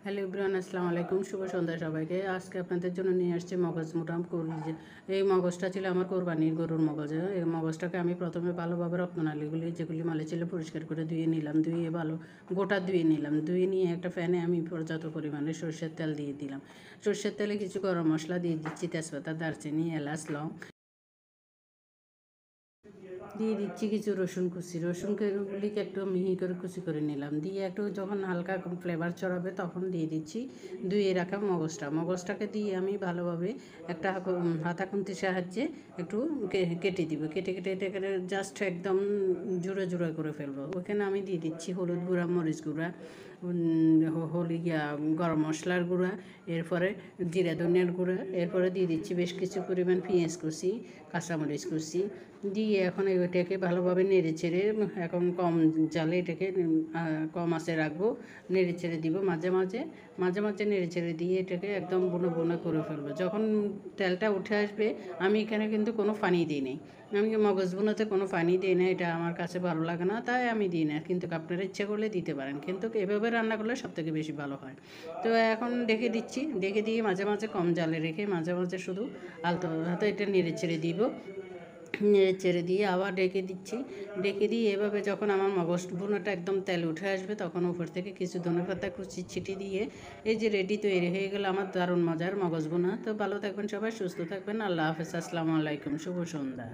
Hello everyone, আসসালামু আলাইকুম। শুভ সন্ধ্যা সবাইকে। আজকে আপনাদের জন্য নিয়ে আসছি মগজ মোটাম করি। এই মগজটা ছিল আমার কোরবানির গরুর মগজ। এই মগজটাকে আমি প্রথমে ভালোভাবে রত্ননালীগুলি যেগুলি মালে ছিল পরিষ্কার করে ধুয়ে নিলাম। ধুয়ে ভালো গোটা ধুয়ে নিলাম। ধুয়ে নিয়ে একটা ফ্যানে আমি পর্যাপ্ত পরিমাণে সরষের তেল দিয়ে দিলাম। সরষের তেলে কিছু গরম মশলা দিয়ে দিচ্ছি, তেজপাতা, দারচিনি, এলাচ, লং। দিয়ে দিচ্ছি কিছু রসুন কুচি। রসুনগুলিকে একটু মিহি করে কুচি করে নিলাম। দিয়ে একটু যখন হালকা ফ্লেভার ছড়াবে তখন দিয়ে দিচ্ছি ধুয়ে রাখা মগজটাকে দিয়ে আমি ভালোভাবে একটা হাতা খুন্তির সাহায্যে একটু কেটে দিব। কেটে কেটে কেটে জাস্ট একদম জোড়া জোড়া করে ফেলবো। ওখানে আমি দিয়ে দিচ্ছি হলুদ গুঁড়া, মরিচ গুঁড়া, গরম মশলার গুঁড়া, এরপরে জিরা ধনিয়ার গুঁড়া, এরপরে দিয়ে দিচ্ছি বেশ কিছু পরিমাণ পেঁয়াজ কুচি, কাঁচামরিচ কুচি দিয়ে এখন এটাকে ভালোভাবে নেড়ে চেড়ে এখন কম জালে এটাকে কম আঁচে রাখবো। নেড়ে চেড়ে দিব মাঝে মাঝে নেড়ে চেড়ে দিয়ে এটাকে একদম বুনো বুনো করে ফেলবো। যখন তেলটা উঠে আসবে আমি এখানে কিন্তু কোনো পানি দিই নি। আমি মগজ বুনোতে কোনো পানি দিই না, এটা আমার কাছে ভালো লাগে না, তাই আমি দিই না। কিন্তু আপনারা ইচ্ছে করলে দিতে পারেন, কিন্তু এভাবে রান্না করলে সবথেকে বেশি ভালো হয়। তো এখন ঢেকে দিচ্ছি। ঢেকে দিয়ে মাঝে মাঝে কম জালে রেখে মাঝে মাঝে শুধু আলতো হাতে এটা নেড়ে ছেড়ে দিব। নেড়ে চেড়ে দিয়ে আবার ঢেকে দিচ্ছি। ঢেকে দিয়ে এভাবে যখন আমার মগজ ভুনাটা একদম তেল উঠে আসবে তখন উপর থেকে কিছু ধনেপাতা কুচি ছিটি দিয়ে এই যে রেডি তৈরি হয়ে গেল আমার দারুণ মজার মগজ ভুনা। তো ভালো থাকবেন সবাই, সুস্থ থাকবেন। আল্লাহ হাফেজ, আসসালামু আলাইকুম, শুভ সন্ধ্যা।